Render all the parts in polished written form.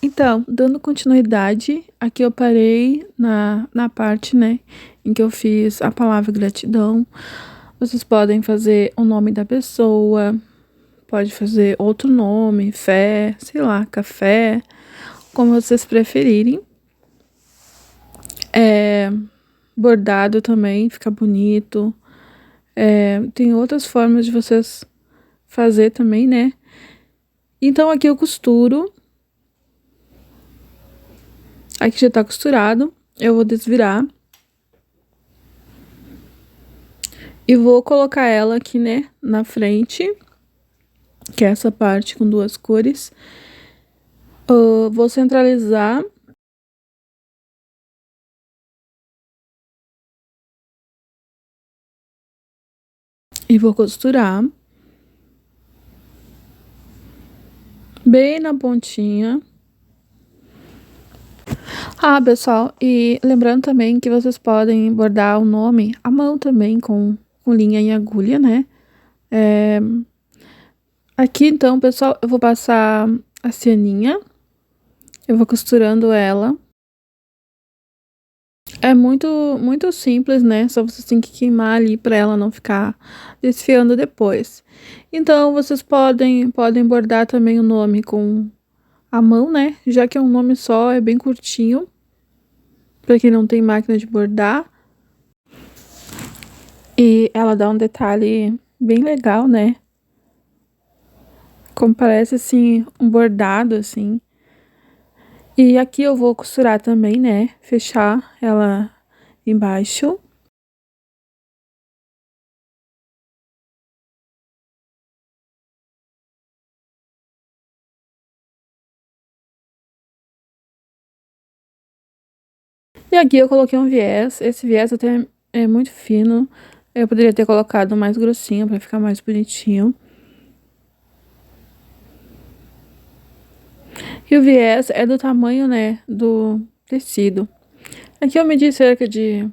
Então, dando continuidade, aqui eu parei na parte, né, em que eu fiz a palavra gratidão. Vocês podem fazer o nome da pessoa, pode fazer outro nome, fé, sei lá, café, como vocês preferirem. Bordado também, fica bonito. Tem outras formas de vocês fazer também, né? Então aqui eu costuro. Aqui já tá costurado. Eu vou desvirar. E vou colocar ela aqui, né, na frente. Que é essa parte com duas cores. Vou centralizar. E vou costurar. Bem na pontinha. Pessoal, e lembrando também que vocês podem bordar o nome à mão também com linha e agulha, né? Aqui, então, pessoal, eu vou passar a cianinha. Eu vou costurando ela. É muito simples, né? Só vocês têm que queimar ali para ela não ficar desfiando depois. Então, vocês podem bordar também o nome com a mão, né? Já que é um nome só, é bem curtinho. Para quem não tem máquina de bordar. E ela dá um detalhe bem legal, né? Como parece, assim, um bordado, assim. E aqui eu vou costurar também, né? Fechar ela embaixo. E aqui eu coloquei um viés. Esse viés até é muito fino. Eu poderia ter colocado mais grossinho para ficar mais bonitinho. E o viés é do tamanho, né, do tecido. Aqui eu medi cerca de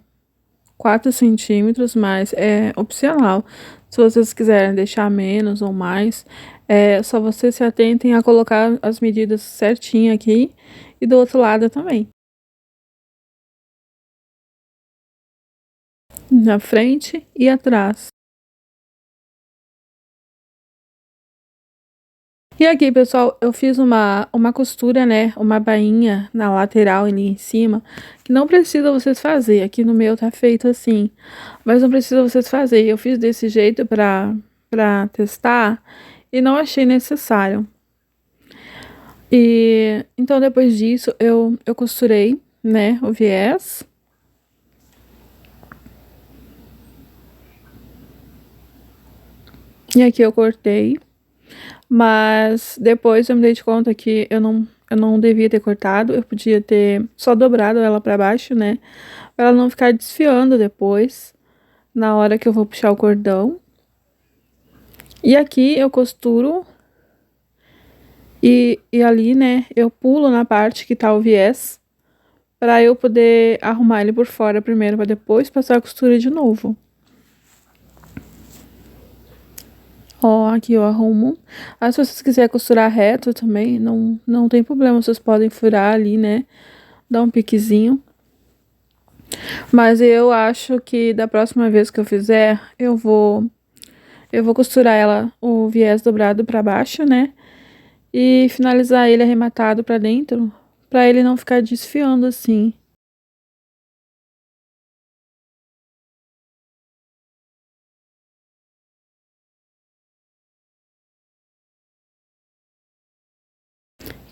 4 centímetros, mas é opcional. Se vocês quiserem deixar menos ou mais, é só vocês se atentem a colocar as medidas certinho aqui e do outro lado também. Na frente e atrás. E aqui, pessoal, eu fiz uma costura, né, uma bainha na lateral ali em cima, que não precisa vocês fazer, aqui no meu tá feito assim, mas não precisa vocês fazer, eu fiz desse jeito pra testar e não achei necessário. E então depois disso eu costurei, né, o viés. E aqui eu cortei. Mas depois eu me dei de conta que eu não devia ter cortado, eu podia ter só dobrado ela pra baixo, né? Pra ela não ficar desfiando depois, na hora que eu vou puxar o cordão. E aqui eu costuro e ali, né, eu pulo na parte que tá o viés, pra eu poder arrumar ele por fora primeiro, pra depois passar a costura de novo. Ó, aqui eu arrumo. Se vocês quiserem costurar reto também, não tem problema. Vocês podem furar ali, né? Dar um piquezinho. Mas eu acho que da próxima vez que eu fizer, eu vou costurar ela, o viés dobrado pra baixo, né? E finalizar ele arrematado pra dentro, pra ele não ficar desfiando assim.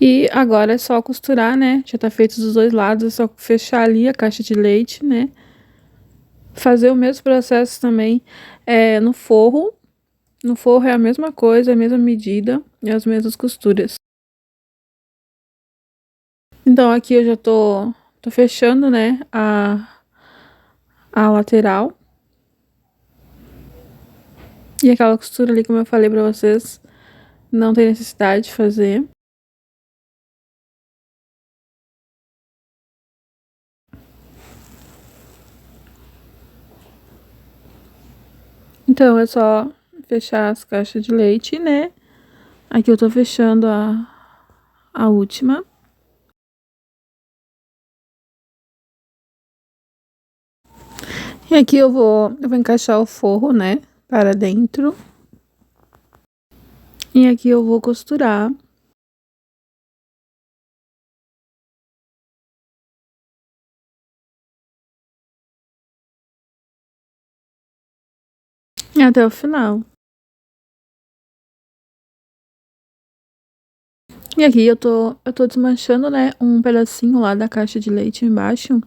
E agora é só costurar, né? Já tá feito dos dois lados, é só fechar ali a caixa de leite, né? Fazer o mesmo processo também no forro. No forro é a mesma coisa, a mesma medida e as mesmas costuras. Então aqui eu já tô fechando, né, a lateral. E aquela costura ali, como eu falei pra vocês, não tem necessidade de fazer. Então é só fechar as caixas de leite, né? Aqui eu tô fechando a última. E aqui eu vou encaixar o forro, né, para dentro. E aqui eu vou costurar. Até o final. E aqui eu tô desmanchando, né, um pedacinho lá da caixa de leite embaixo,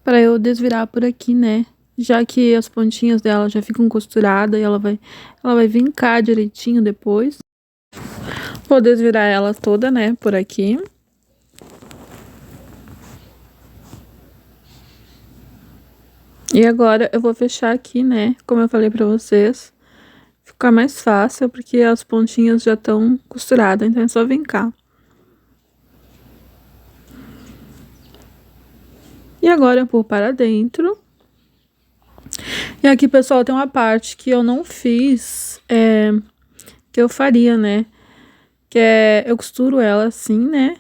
para eu desvirar por aqui, né, já que as pontinhas dela já ficam costuradas e ela vai vincar direitinho depois. Vou desvirar ela toda, né, por aqui. E agora eu vou fechar aqui, né, como eu falei pra vocês, ficar mais fácil, porque as pontinhas já estão costuradas, então é só vincar. E agora eu vou para dentro. E aqui, pessoal, tem uma parte que eu não fiz, que eu faria, né? Que é, eu costuro ela assim, né?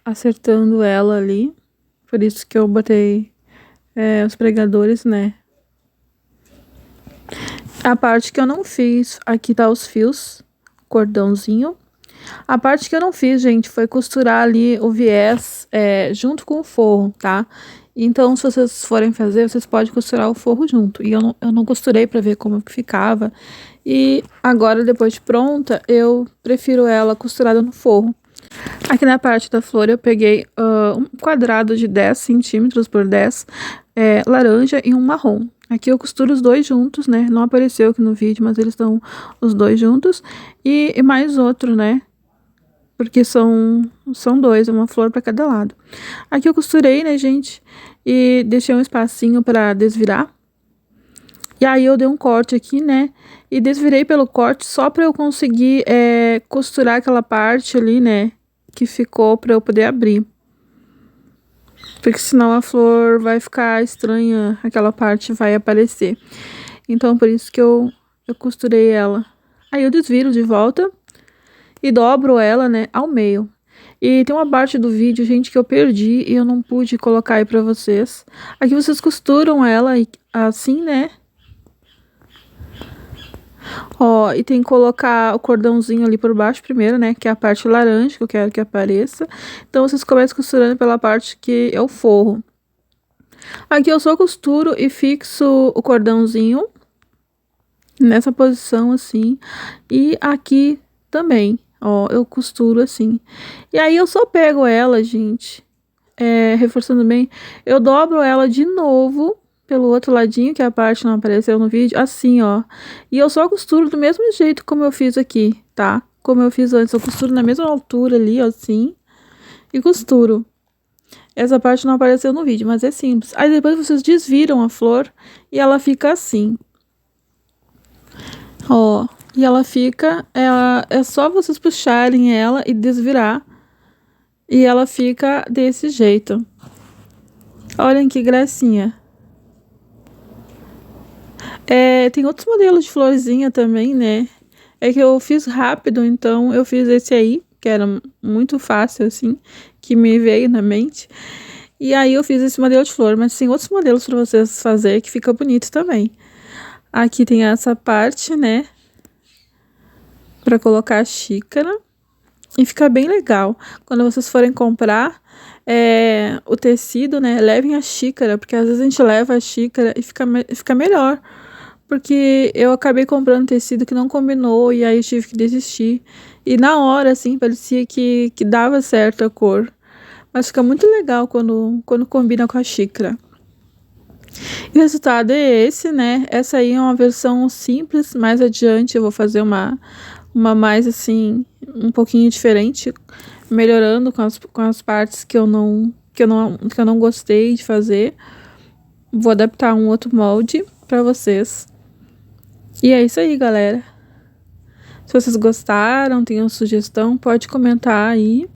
Acertando ela ali. Por isso que eu botei os pregadores, né? A parte que eu não fiz, aqui tá os fios, cordãozinho. A parte que eu não fiz, gente, foi costurar ali o viés junto com o forro, tá? Então, se vocês forem fazer, vocês podem costurar o forro junto. E eu não costurei pra ver como que ficava. E agora, depois de pronta, eu prefiro ela costurada no forro. Aqui na parte da flor eu peguei um quadrado de 10 centímetros por 10, laranja e um marrom. Aqui eu costuro os dois juntos, né? Não apareceu aqui no vídeo, mas eles estão os dois juntos. E mais outro, né? Porque são dois, uma flor para cada lado. Aqui eu costurei, né, gente? E deixei um espacinho para desvirar. E aí eu dei um corte aqui, né? E desvirei pelo corte só para eu conseguir costurar aquela parte ali, né? Que ficou para eu poder abrir. Porque senão a flor vai ficar estranha, aquela parte vai aparecer. Então por isso que eu costurei ela. Aí eu desviro de volta e dobro ela, né, ao meio. E tem uma parte do vídeo, gente, que eu perdi e eu não pude colocar aí pra vocês. Aqui vocês costuram ela assim, né? Ó, e tem que colocar o cordãozinho ali por baixo primeiro, né? Que é a parte laranja que eu quero que apareça. Então, vocês começam costurando pela parte que é o forro. Aqui eu só costuro e fixo o cordãozinho nessa posição assim. E aqui também, ó, eu costuro assim. E aí eu só pego ela, gente, reforçando bem. Eu dobro ela de novo pelo outro ladinho, que a parte não apareceu no vídeo, assim, ó. E eu só costuro do mesmo jeito como eu fiz aqui, tá? Como eu fiz antes, eu costuro na mesma altura ali, ó, assim, e costuro. Essa parte não apareceu no vídeo, mas é simples. Aí depois vocês desviram a flor e ela fica assim. Ó, e ela fica, é só vocês puxarem ela e desvirar. E ela fica desse jeito. Olhem que gracinha. Tem outros modelos de florzinha também, né? É que eu fiz rápido, então eu fiz esse aí, que era muito fácil, assim, que me veio na mente. E aí eu fiz esse modelo de flor, mas tem outros modelos para vocês fazer que fica bonito também. Aqui tem essa parte, né? Para colocar a xícara. E fica bem legal. Quando vocês forem comprar o tecido, né? Levem a xícara, porque às vezes a gente leva a xícara e fica melhor. Porque eu acabei comprando tecido que não combinou e aí eu tive que desistir. E na hora, assim, parecia que dava certo a cor. Mas fica muito legal quando combina com a xícara. E o resultado é esse, né? Essa aí é uma versão simples. Mais adiante eu vou fazer uma mais, assim, um pouquinho diferente. Melhorando com as partes que eu não gostei de fazer. Vou adaptar um outro molde pra vocês. E é isso aí, galera. Se vocês gostaram, tem uma sugestão, pode comentar aí.